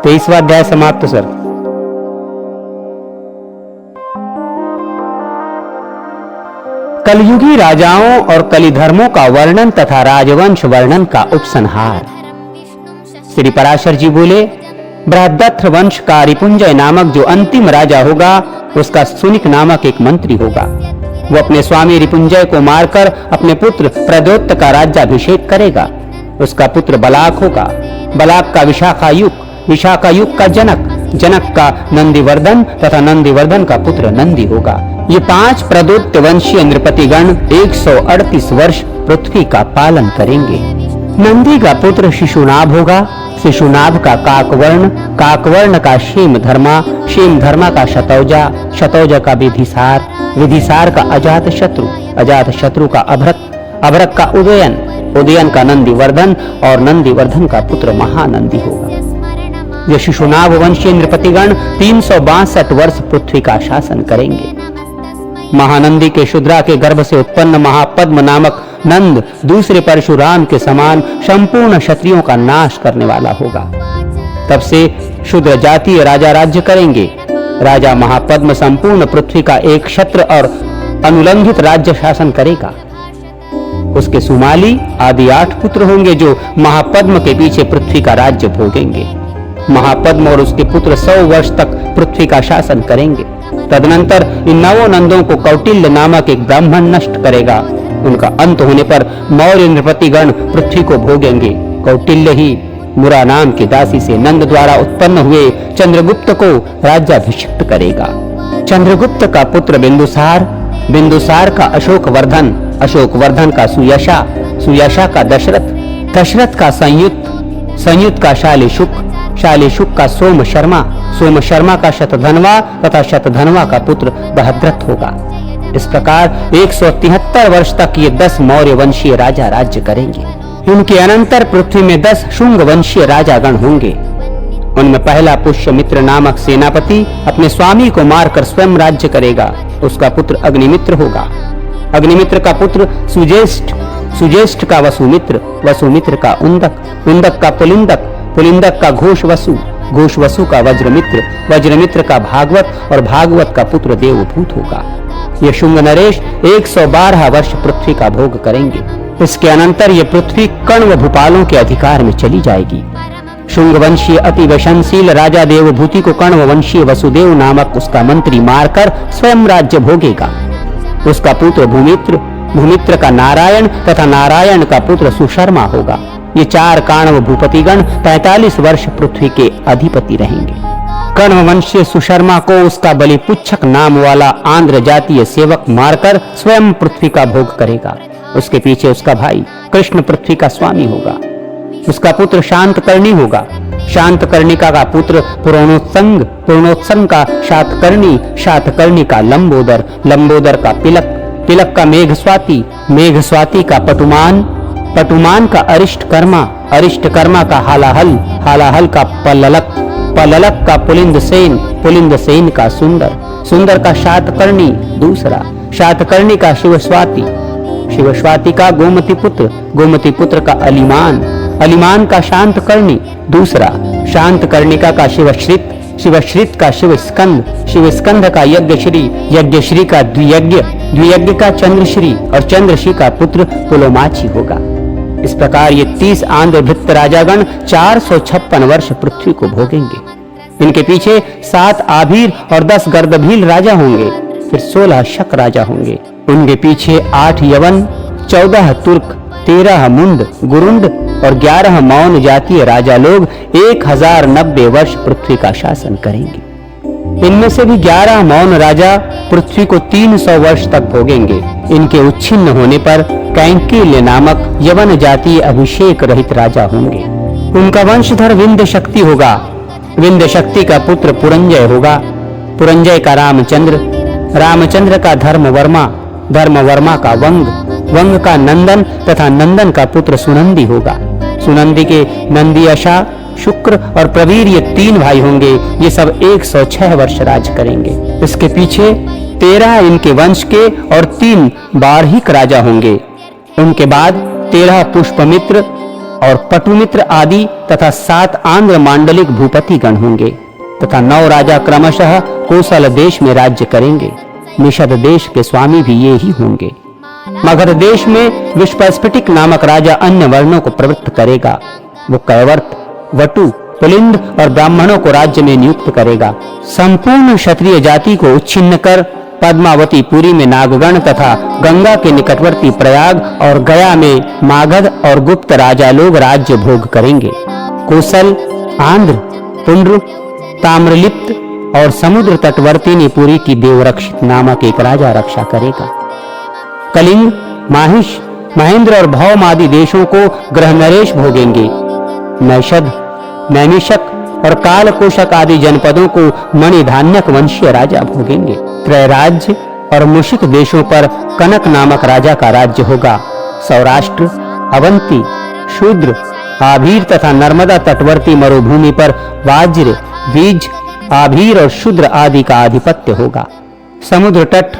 23वां अध्याय समाप्त सर। कलयुगी राजाओं और कलिधर्मों का वर्णन तथा राजवंश वर्णन का उपसंहार। श्री पराशर जी बोले, बृहद्रथ वंश का रिपुंजय नामक जो अंतिम राजा होगा, उसका सुनिक नामक एक मंत्री होगा। वो अपने स्वामी रिपुंजय को मारकर अपने पुत्र प्रद्योत का राज्याभिषेक करेगा। उसका पुत्र बलाक होगा। बलाक का विशाखायुग, विशाखायुग का जनक, जनक का नंदिवर्धन तथा नंदिवर्धन का पुत्र नंदी होगा। ये 5 प्रद्योत वंशीय नृपतिगण 138 वर्ष पृथ्वी का पालन करेंगे। नंदी का पुत्र शिशुनाभ होगा। शिशुनाभ का काकवर्ण, काकवर्ण का क्षेमधर्मा, क्षेमधर्मा का शतौजा, शतौजा का विधिसार, विधिसार का अजातशत्रु, अजातशत्रु का अभ्रक, अभ्रक का उदयन, उदयन का नंदिवर्धन और नंदिवर्धन का पुत्र महानंदी होगा। ये शिशुनाभ वंशीय नृपतिगण 362 वर्ष पृथ्वी का शासन करेंगे। महानंदी के शूद्रा के गर्भ से उत्पन्न महापद्म नामक नंद दूसरे परशुराम के समान संपूर्ण क्षत्रियों का नाश करने वाला होगा। तब से शूद्र जातीय राजा राज्य करेंगे। राजा महापद्म संपूर्ण पृथ्वी का एक क्षत्र और अनुलंघित राज्य शासन करेगा। उसके सुमाली आदि 8 पुत्र होंगे जो महापद्म के पीछे पृथ्वी का राज्य भोगेंगे। महापद्म और उसके पुत्र 100 वर्ष तक पृथ्वी का शासन करेंगे। तदनंतर इन 9 नंदों को कौटिल्य नामक एक ब्राह्मण नष्ट करेगा। उनका अंत होने पर मौर्य नृपतिगण पृथ्वी को भोगेंगे। कौटिल्य ही मुरा नाम की दासी से नंद द्वारा उत्पन्न हुए चंद्रगुप्त को राज्याभिषिक्त करेगा। चंद्रगुप्त का पुत्र बिंदुसार, बिंदुसार का अशोकवर्धन, अशोकवर्धन का सुयशा, सुयशा का दशरथ, दशरथ का संयुक्त, संयुक्त का शालिशुक, शालिशुक का सोम शर्मा, सोम शर्मा का शतधनवा तथा शतधनवा का पुत्र बृहद्रथ होगा। इस प्रकार 173 वर्ष तक ये 10 मौर्य वंशीय राजा राज्य करेंगे। इनके अनंतर पृथ्वी में 10 शुंग वंशीय राजागण होंगे। उनमें पहला पुष्यमित्र नामक सेनापति अपने स्वामी को मारकर स्वयं राज्य करेगा। उसका पुत्र अग्निमित्र होगा। अग्निमित्र का पुत्र सुज्येष्ठ, सुज्येष्ठ का वसुमित्र, वसुमित्र का उंदक, उंदक का पुलिंदक, पुलिंदक का घोषवसु, घोषवसु का वज्रमित्र, वज्रमित्र का भागवत और भागवत का पुत्र देवभूत होगा। ये शुंग नरेश 112 वर्ष पृथ्वी का भोग करेंगे। इसके अनंतर ये पृथ्वी कर्ण व भूपालों के अधिकार में चली जाएगी। शुंग वंशीय अति व्यसनशील राजा देवभूति को कर्ण वंशीय वसुदेव नामक उसका मंत्री मारकर स्वयं राज्य भोगेगा। उसका पुत्र भूमित्र, भूमित्र का नारायण तथा नारायण का पुत्र सुशर्मा होगा। ये 4 काणव भूपतिगण 45 वर्ष पृथ्वी के अधिपति रहेंगे। कर्ण वंशीय सुशर्मा को उसका बलिपुच्छक नाम वाला आंध्र जातीय सेवक मारकर स्वयं पृथ्वी का भोग करेगा। उसके पीछे उसका भाई कृष्ण पृथ्वी का स्वामी होगा। उसका पुत्र शांतकर्णी होगा। शांतकर्णिका का पुत्र पुरोणोत्संग, पुरोणोत्संग का शातकर्णी, शातकर्णी का लंबोदर, लंबोदर का पिलक, पिलक का मेघस्वाति, मेघस्वाति का पटुमान, पटुमान का अरिष्टकर्मा, अरिष्टकर्मा का हालाहल, हालाहल का पल्ललक, पल्ललक का पुलिंद सेन, पुलिंद सेन का सुंदर, सुंदर का शातकर्णी दूसरा, शातकर्णी का शिवस्वाति, शिवस्वाति का गोमती पुत्र, गोमती पुत्र का अलिमान, अलिमान का शांतकर्णी दूसरा, शांतकर्णिका का शिवश्रित, शिवश्रित का शिवस्कंद, शिवस्कंद का यज्ञश्री, यज्ञश्री का द्वियज्ञ, द्वियज्ञ का चंद्रश्री और चंद्रश्री का पुत्र पुलोमाची होगा। इस प्रकार ये 30 आंध्रभृत राजागण 456 वर्ष पृथ्वी को भोगेंगे। इनके पीछे 7 आभीर और 10 गर्दभील राजा होंगे। फिर 16 शक राजा होंगे। उनके पीछे 8 यवन, 14 तुर्क, 13 मुंड, गुरुंड और 11 मौन जातीय राजा लोग 1090 वर्ष पृथ्वी का शासन करेंगे। इनमें से भी 11 मौन राजा पृथ्वी को 300 वर्ष तक भोगेंगे। इनके उच्छिन्न होने पर कैंकिल्य नामक यवन जातीय अभिषेक रहित राजा होंगे। उनका वंशधर विंध्य शक्ति होगा। विंध्य शक्ति का पुत्र पुरंजय होगा। पुरंजय का रामचंद्र, रामचंद्र का धर्मवर्मा, धर्मवर्मा का वंग, वंग का नंदन तथा नंदन का पुत्र सुनंदी होगा। सुनंदी के नंदियशा, शुक्र और प्रवीर ये 3 भाई होंगे। ये सब 106 वर्ष राज करेंगे। इसके पीछे 13 इनके वंश के और 3 बार्हिक राजा होंगे। उनके बाद 13 पुष्पमित्र और पटुमित्र आदि तथा 7 आंध्र मांडलिक भूपति गण होंगे तथा 9 राजा क्रमशः कोसल देश में राज्य करेंगे। निषद देश के स्वामी भी ये ही होंगे। मगध देश में विश्वस्फटिक नामक राजा अन्य वर्णों को प्रवृत्त करेगा। वो कैवर्त, वटु, पुलिंद और ब्राह्मणों को राज्य में नियुक्त करेगा। संपूर्ण क्षत्रिय जाति को उच्छिन्न कर पद्मावती पुरी में नागगण तथा गंगा के निकटवर्ती प्रयाग और गया में मागध और गुप्त राजा लोग राज्य भोग करेंगे। कोसल, आंध्र, पुंड्र, ताम्रलिप्त और समुद्र तटवर्ती पुरी की देवरक्षित नामक एक राजा रक्षा करेगा। कलिंग, माहिष, महेंद्र और भौम आदि देशों को ग्रह नरेश भोगेंगे। नैषद, नैमिषक और कालकोशक आदि जनपदों को मणिधान्यक वंशीय राजा भोगेंगे। त्रैराज्य और मुशिक देशों पर कनक नामक राजा का राज्य होगा। सौराष्ट्र, अवंती, शूद्र, आभीर तथा नर्मदा तटवर्ती मरुभूमि पर वाज्र, बीज, आभीर और शूद्र आदि का आधिपत्य होगा। समुद्र तट,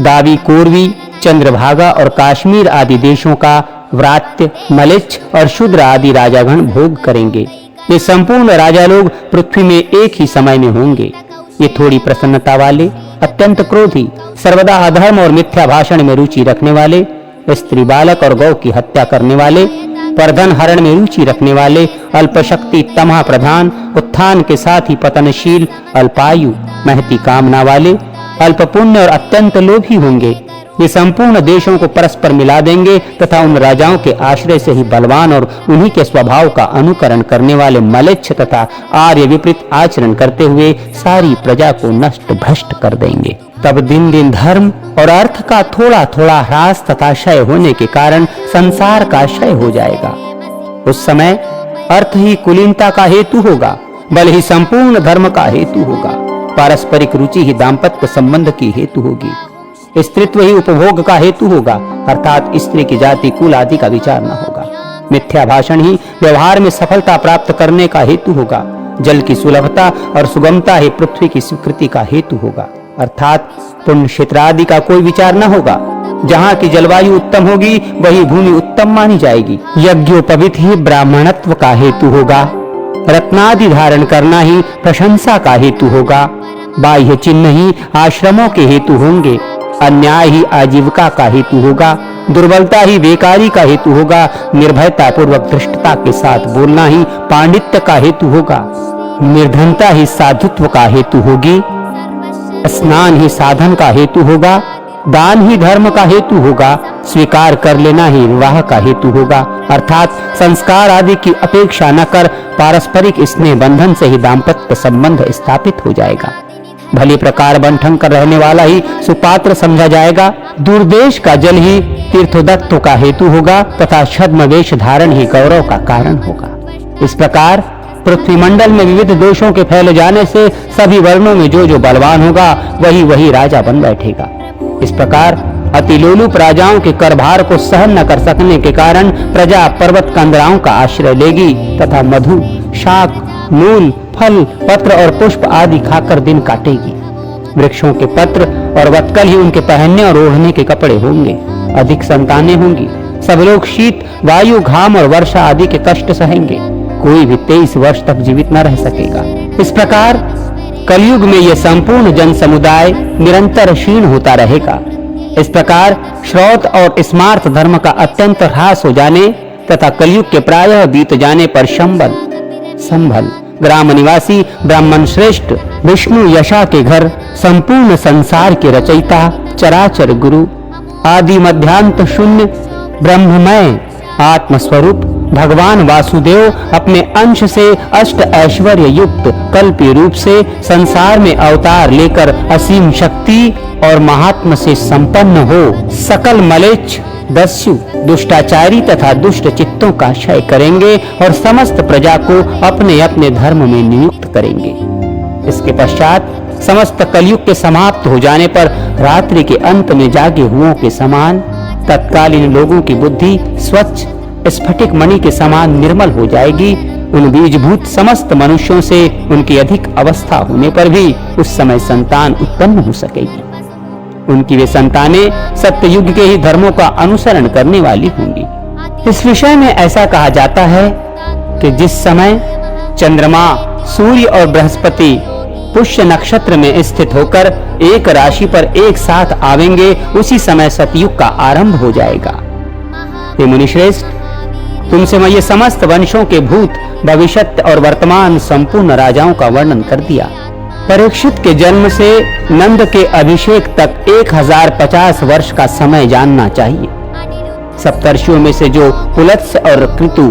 दावी, कोरवी, चंद्रभागा और काश्मीर आदि देशों का व्रात्य, मलिच्छ और शूद्र आदि राजागण भोग करेंगे। ये संपूर्ण राजा लोग पृथ्वी में एक ही समय में होंगे। ये थोड़ी प्रसन्नता वाले, अत्यंत क्रोधी, सर्वदा अधर्म और मिथ्या भाषण में रुचि रखने वाले, स्त्री, बालक और गौ की हत्या करने वाले, परधन हरण में रुचि रखने वाले, अल्पशक्ति, तमह प्रधान, उत्थान के साथ ही पतनशील, अल्पायु, महती कामना वाले, अल्प पुण्य और अत्यंत लोभी होंगे। ये संपूर्ण देशों को परस्पर मिला देंगे तथा उन राजाओं के आश्रय से ही बलवान और उन्हीं के स्वभाव का अनुकरण करने वाले मलेच्छ तथा आर्य विपरीत आचरण करते हुए सारी प्रजा को नष्ट भ्रष्ट कर देंगे। तब दिन दिन धर्म और अर्थ का थोड़ा थोड़ा ह्रास तथा क्षय होने के कारण संसार का क्षय हो जाएगा। उस समय अर्थ ही कुलीनता का हेतु होगा, बल ही संपूर्ण धर्म का हेतु होगा, पारस्परिक रुचि ही दाम्पत्य संबंध की हेतु होगी, स्त्रीत्व ही उपभोग का हेतु होगा, अर्थात स्त्री की जाति कुल आदि का विचार न होगा। मिथ्या भाषण ही व्यवहार में सफलता प्राप्त करने का हेतु होगा। जल की सुलभता और सुगमता ही पृथ्वी की स्वीकृति का हेतु होगा, अर्थात पुण्य क्षेत्र आदि का कोई विचार न होगा। जहाँ की जलवायु उत्तम होगी वही भूमि उत्तम मानी जाएगी। यज्ञोपवीत ही ब्राह्मणत्व का हेतु होगा। रत्नादि धारण करना ही प्रशंसा का हेतु होगा। बाह्य चिन्ह ही आश्रमों के हेतु होंगे। अन्याय ही आजीविका का हेतु होगा। दुर्बलता ही बेकारी का हेतु होगा। निर्भयता पूर्वक धृष्टता के साथ बोलना ही पांडित्य का हेतु होगा। निर्धनता ही साधुत्व का हेतु होगी। स्नान ही साधन का हेतु होगा। दान ही धर्म का हेतु होगा। स्वीकार कर लेना ही विवाह का हेतु होगा, अर्थात संस्कार आदि की अपेक्षा न कर पारस्परिक स्नेह बंधन से ही दाम्पत्य संबंध स्थापित हो जाएगा। भली प्रकार बंठन कर रहने वाला ही सुपात्र समझा जाएगा। दुर्देश का जल ही तीर्थोदत्त का हेतु होगा तथा छद्म वेश धारण ही गौरव का कारण होगा। इस प्रकार पृथ्वी मंडल में विविध दोषों के फैल जाने से सभी वर्णों में जो जो बलवान होगा वही वही राजा बन बैठेगा। इस प्रकार अति लोलुप राजाओं के करभार को सहन न कर सकने के कारण प्रजा पर्वत कंदराओं का आश्रय लेगी तथा मधु, शाक, मूल, फल, पत्र और पुष्प आदि खाकर दिन काटेगी। वृक्षों के पत्र और वत्कल ही उनके पहनने और ओढ़ने के कपड़े होंगे। अधिक संतानें होंगी। सब लोग शीत, वायु, घाम और वर्षा आदि के कष्ट सहेंगे। कोई भी 23 वर्ष तक जीवित न रह सकेगा। इस प्रकार कलयुग में यह संपूर्ण जन समुदाय निरंतर क्षीण होता रहेगा। इस प्रकार श्रौत और स्मार्त धर्म का अत्यंत ह्रास हो जाने तथा कलयुग के प्रायः बीत जाने पर संभल ग्राम निवासी ब्राह्मण श्रेष्ठ विष्णु यशा के घर संपूर्ण संसार के रचयिता चराचर गुरु आदि मध्यांत शून्य ब्रह्ममय आत्मस्वरूप भगवान वासुदेव अपने अंश से अष्ट ऐश्वर्य युक्त कल्पी रूप से संसार में अवतार लेकर असीम शक्ति और महात्म से संपन्न हो सकल मलेच्छ, दस्यु, दुष्टाचारी तथा दुष्ट चित्तों का क्षय करेंगे और समस्त प्रजा को अपने अपने धर्म में नियुक्त करेंगे। इसके पश्चात समस्त कलयुग के समाप्त हो जाने पर रात्रि के अंत में जागे हुओं के समान तत्कालीन लोगों की बुद्धि स्वच्छ स्फटिक मणि के समान निर्मल हो जाएगी। उन बीजभूत समस्त मनुष्यों से उनकी अधिक अवस्था होने पर भी उस समय संतान उत्पन्न हो सकेगी। उनकी वे संतानें सत्ययुग के ही धर्मों का अनुसरण करने वाली होंगी। इस विषय में ऐसा कहा जाता है कि जिस समय चंद्रमा, सूर्य और बृहस्पति पुष्य नक्षत्र में स्थित होकर एक राशि पर एक साथ आवेंगे, उसी समय सतयुग का आरंभ हो जाएगा। हे मुनिश्रेष्ठ, तुमसे मैं ये समस्त वंशों के भूत, भविष्यत और वर्तमान संपूर्ण राजाओं का वर्णन कर दिया। परीक्षित के जन्म से नंद के अभिषेक तक 1050 वर्ष का समय जानना चाहिए। सप्तर्षियों में से जो पुलत्स्य और कृतु,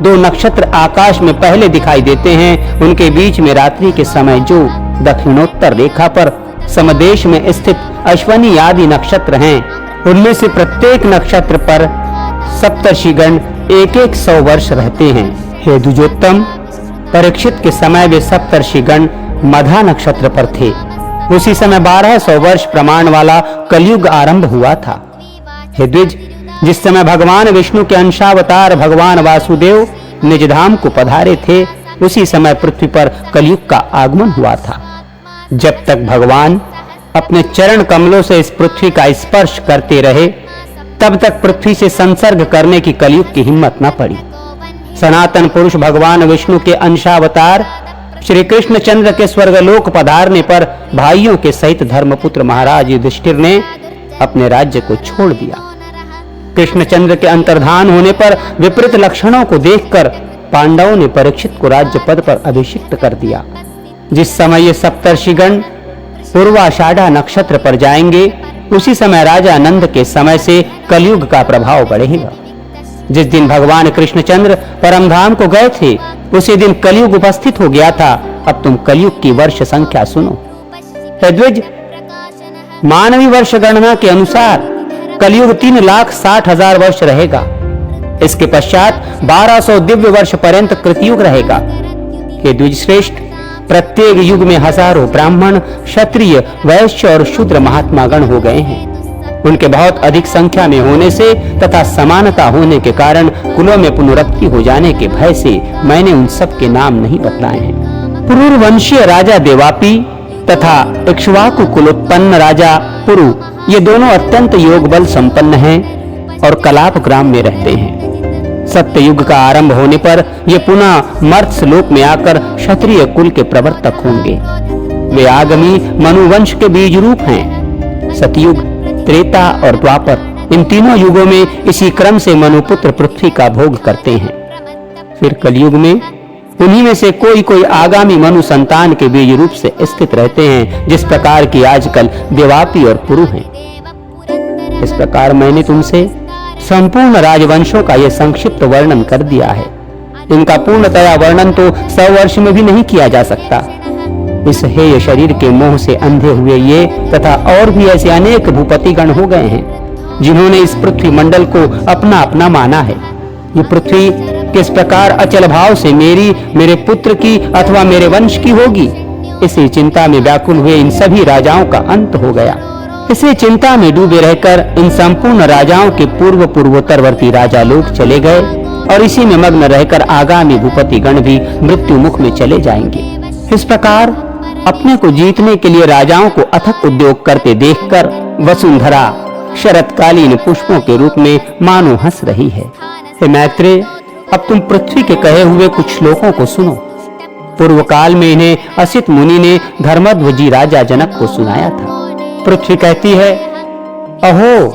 दो नक्षत्र आकाश में पहले दिखाई देते हैं, उनके बीच में रात्रि के समय जो दक्षिणोत्तर रेखा पर समदेश में स्थित अश्वनी आदि नक्षत्र हैं, उनमें से प्रत्येक नक्षत्र पर सप्तर्षिगण 100 वर्ष रहते हैं। हे द्विजोत्तम, परीक्षित के समय वे सप्तर्षिगण मधा नक्षत्र पर थे। उसी समय 1200 वर्ष प्रमाण वाला कलयुग आरंभ हुआ था। हे द्विज, जिस समय भगवान विष्णु के अंशावतार भगवान वासुदेव निज धाम को पधारे थे, उसी समय पृथ्वी पर कलयुग का आगमन हुआ था। जब तक भगवान अपने चरण कमलों से इस पृथ्वी का स्पर्श करते रहे, तब तक पृथ्वी से संसर्ग करने की कलयुग की हिम्मत न पड़ी। सनातन पुरुष भगवान विष्णु के अंशावतार श्री कृष्ण चंद्र के स्वर्गलोक पधारने पर भाइयों के सहित धर्मपुत्र महाराज युधिष्ठिर ने अपने राज्य को छोड़ दिया। कृष्णचंद्र के अंतर्धान होने पर विपरीत लक्षणों को देखकर पांडवों ने परीक्षित को राज्य पद पर अभिषिक्त कर दिया। जिस समय ये सप्तर्षिगण पूर्वाषाढ़ा नक्षत्र पर जाएंगे, उसी समय राजा नंद के समय से कलयुग का प्रभाव बढ़ेगा। जिस दिन भगवान कृष्णचंद्र परमधाम को गए थे, उसी दिन कलयुग उपस्थित हो गया था। अब तुम कलयुग की वर्ष संख्या सुनो। द्विज, मानवीय वर्ष गणना के अनुसार कलयुग 3,60,000 वर्ष रहेगा। इसके पश्चात 1200 दिव्य वर्ष पर्यंत कृतयुग रहेगा। हे द्विजश्रेष्ठ, प्रत्येक युग में हजारों ब्राह्मण, क्षत्रिय, वैश्य और शूद्र महात्मा गण हो गए हैं। उनके बहुत अधिक संख्या में होने से तथा समानता होने के कारण कुलों में पुनरुक्ति हो जाने के भय से मैंने उन सब के नाम नहीं बतलाए हैं। पुरुवंशीय राजा देवापी तथा इक्ष्वाकु कुलोत्पन्न राजा पुरु, ये दोनों अत्यंत योग बल संपन्न हैं और कलाप ग्राम में रहते हैं। सत्य युग का आरंभ होने पर ये पुनः मर्त्य लोक में आकर क्षत्रिय कुल के प्रवर्तक होंगे। वे आगमी मनुवंश के बीज रूप हैं। सतयुग, त्रेता और द्वापर, इन तीनों युगों में इसी क्रम से मनुपुत्र पृथ्वी का भोग करते हैं। फिर कलयुग में उन्हीं में से कोई कोई आगामी मनु संतान के बीज रूप से स्थित रहते हैं, जिस प्रकार की आजकल देवापी और पुरु हैं। इस प्रकार मैंने तुमसे संपूर्ण राजवंशों का यह संक्षिप्त वर्णन कर दिया है। इनका पूर्णतया वर्णन तो 100 वर्ष में भी नहीं किया जा सकता। इस हेय शरीर के मोह से अंधे हुए ये तथा और भी ऐसे अनेक भूपतिगण हो गए हैं, जिन्होंने इस पृथ्वी मंडल को अपना अपना माना है। ये पृथ्वी किस प्रकार अचल भाव से मेरी, मेरे पुत्र की अथवा मेरे वंश की होगी, इसी चिंता में व्याकुल हुए इन सभी राजाओं का अंत हो गया। इसी चिंता में डूबे रहकर इन संपूर्ण राजाओं के पूर्वोत्तरवर्ती राजा लोग चले गए और इसी में मग्न रहकर आगामी भूपति गण भी मृत्यु मुख में चले जाएंगे। इस प्रकार अपने को जीतने के लिए राजाओं को अथक उद्योग करते देखकर वसुंधरा शरतकालीन पुष्पों के रूप में मानो हंस रही है। हे मैत्रेय, अब तुम पृथ्वी के कहे हुए कुछ श्लोकों को सुनो। पूर्व काल में इन्हें असित मुनि ने धर्मध्वजी राजा जनक को सुनाया था। पृथ्वी कहती है, अहो,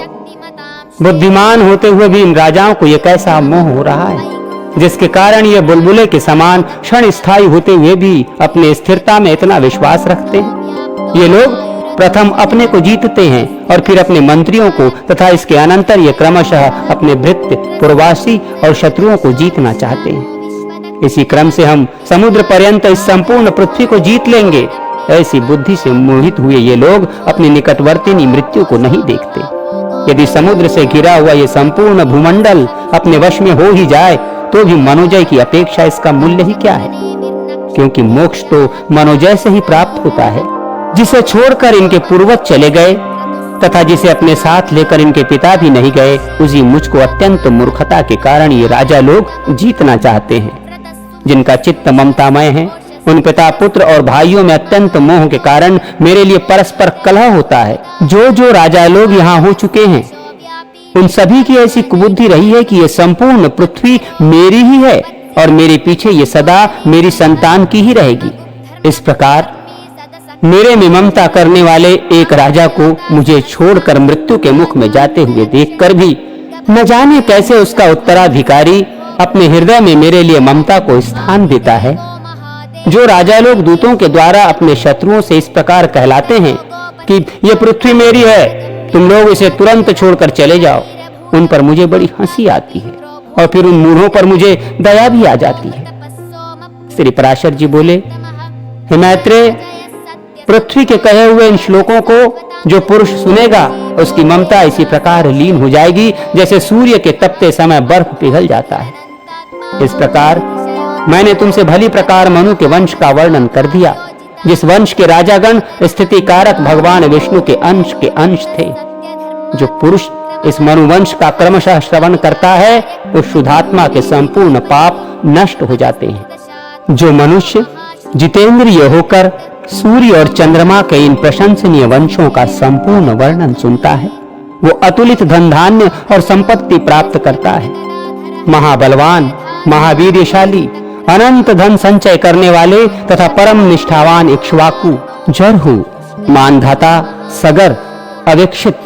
बुद्धिमान होते हुए भी इन राजाओं को यह कैसा मोह हो रहा है, जिसके कारण ये बुलबुले के समान क्षण स्थायी होते हुए भी अपने स्थिरता में इतना विश्वास रखते हैं। ये लोग प्रथम अपने को जीतते हैं और फिर अपने मंत्रियों को तथा इसके अनंतर ये क्रमशः अपने भृत्य, पूर्ववासी और शत्रुओं को जीतना चाहते हैं। इसी क्रम से हम समुद्र पर्यंत इस संपूर्ण पृथ्वी को जीत लेंगे। ऐसी बुद्धि से मोहित हुए ये लोग अपनी निकटवर्तिनी मृत्यु को नहीं देखते। यदि समुद्र से घिरा हुआ ये संपूर्ण भूमंडल अपने वश में हो ही जाए, तो भी मनोजय की अपेक्षा इसका मूल्य ही क्या है, क्योंकि मोक्ष तो मनोजय से ही प्राप्त होता है। जिसे छोड़कर इनके पूर्वज चले गए तथा जिसे अपने साथ लेकर इनके पिता भी नहीं गए, उसी मुझको अत्यंत मूर्खता के कारण ये राजा लोग जीतना चाहते हैं। जिनका चित्त ममतामय है, उन पिता पुत्र और भाइयों में अत्यंत मोह के कारण मेरे लिए परस्पर कलह होता है। जो राजा लोग यहाँ हो चुके हैं, उन सभी की ऐसी कुबुद्धि रही है कि ये संपूर्ण पृथ्वी मेरी ही है और मेरे पीछे ये सदा मेरी संतान की ही रहेगी। इस प्रकार मेरे में ममता करने वाले एक राजा को मुझे छोड़कर मृत्यु के मुख में जाते हुए देखकर भी न जाने कैसे उसका उत्तराधिकारी अपने हृदय में मेरे लिए ममता को स्थान देता है। जो राजा लोग दूतों के द्वारा अपने शत्रुओं से इस प्रकार कहलाते हैं कि ये पृथ्वी मेरी है, तुम लोग इसे तुरंत छोड़कर चले जाओ, उन पर मुझे बड़ी हंसी आती है और फिर उन मूढ़ों पर मुझे दया भी आ जाती है। श्री पराशर जी बोले, हे मैत्रेय, पृथ्वी के कहे हुए इन श्लोकों को जो पुरुष सुनेगा उसकी ममता इसी प्रकार लीन हो जाएगी जैसे सूर्य के तपते समय बर्फ पिघल जाता है। इस प्रकार मैंने तुमसे भली प्रकार मनु के वंश का वर्णन कर दिया, जिस वंश के राजागण स्थिति कारक भगवान विष्णु के अंश थे। जो पुरुष इस मनुवंश का क्रमशः श्रवण करता है उस शुद्धात्मा के संपूर्ण पाप नष्ट हो जाते हैं। जो मनुष्य जितेंद्रिय होकर सूर्य और चंद्रमा के इन प्रशंसनीय वंशों का संपूर्ण वर्णन सुनता है, वो अतुलित धन धान्य और संपत्ति प्राप्त करता है। महाबलवान, महावीरशाली, अनंत धन संचय करने वाले तथा परम निष्ठावान इक्ष्वाकु, जरहु, मानधाता, सगर, अवेक्षित,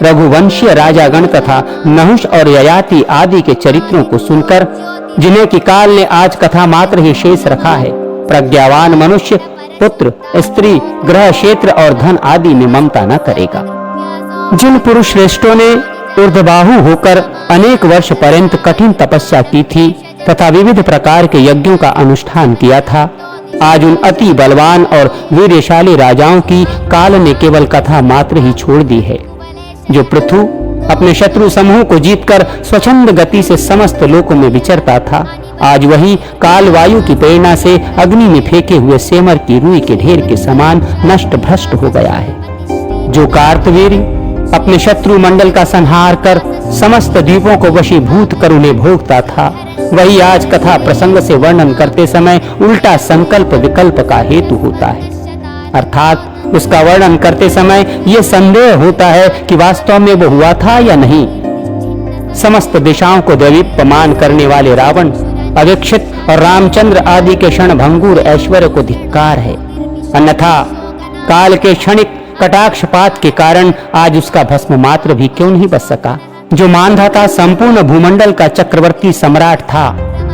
रघुवंशीय राजागण तथा नहुष और ययाति आदि के चरित्रों को सुनकर, जिन्हें कि काल ने आज कथा मात्र ही शेष रखा है, प्रज्ञावान मनुष्य पुत्र, स्त्री, ग्रह, क्षेत्र और धन आदि में ममता न करेगा। जिन पुरुष श्रेष्ठों ने ऊर्ध्वबाहु होकर अनेक वर्ष पर्यंत कठिन तपस्या की थी तथा विविध प्रकार के यज्ञों का अनुष्ठान किया था, आज उन अति बलवान और वीरशाली राजाओं की काल ने केवल कथा मात्र ही छोड़ दी है। जो पृथु अपने शत्रु समूह को जीतकर स्वच्छंद गति से समस्त लोकों में विचरता था, आज वही काल वायु की प्रेरणा से अग्नि में फेंके हुए सेमर की रुई के ढेर के समान नष्ट भ्रष्ट हो गया है। जो कार्तवीर अपने शत्रु मंडल का संहार कर समस्त द्वीपों को वशीभूत कर उन्हें भोगता था, वही आज कथा प्रसंग से वर्णन करते समय उल्टा संकल्प विकल्प का हेतु होता है। अर्थात उसका वर्णन करते समय यह संदेह होता है कि वास्तव में वो हुआ था या नहीं। समस्त दिशाओं को दैवीप्यमान करने वाले रावण, अवेक्षित और रामचंद्र आदि के क्षणभंगुर ऐश्वर्य को धिक्कार है, अन्यथा काल के क्षणिक कटाक्षपात के कारण आज उसका भस्म मात्र भी क्यों नहीं बच सका। जो मानधाता संपूर्ण भूमंडल का चक्रवर्ती सम्राट था,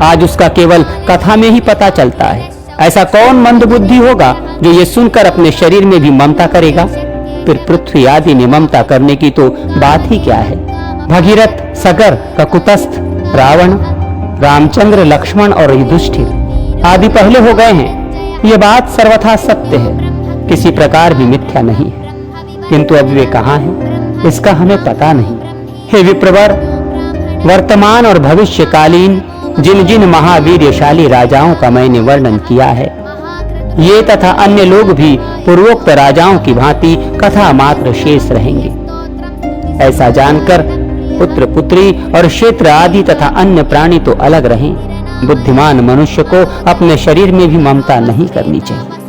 आज उसका केवल कथा में ही पता चलता है। ऐसा कौन मंद बुद्धि होगा जो ये सुनकर अपने शरीर में भी ममता करेगा। फिर पृथ्वी आदि में ममता करने की तो बात ही क्या है। भगीरथ, सगर, ककुतस्थ, रावण, रामचंद्र, लक्ष्मण और युधिष्ठिर आदि पहले हो गए हैं, ये बात सर्वथा सत्य है, किसी प्रकार भी मिथ्या नहीं है। किंतु अब वे कहाँ हैं, इसका हमें पता नहीं। हे विप्रवर, वर्तमान और भविष्यकालीन जिन जिन महावीरशाली राजाओं का मैंने वर्णन किया है, ये तथा अन्य लोग भी पूर्वोक्त राजाओं की भांति कथा मात्र शेष रहेंगे। ऐसा जानकर पुत्र, पुत्री और क्षेत्र आदि तथा अन्य प्राणी तो अलग रहें, बुद्धिमान मनुष्य को अपने शरीर में भी ममता नहीं करनी चाहिए।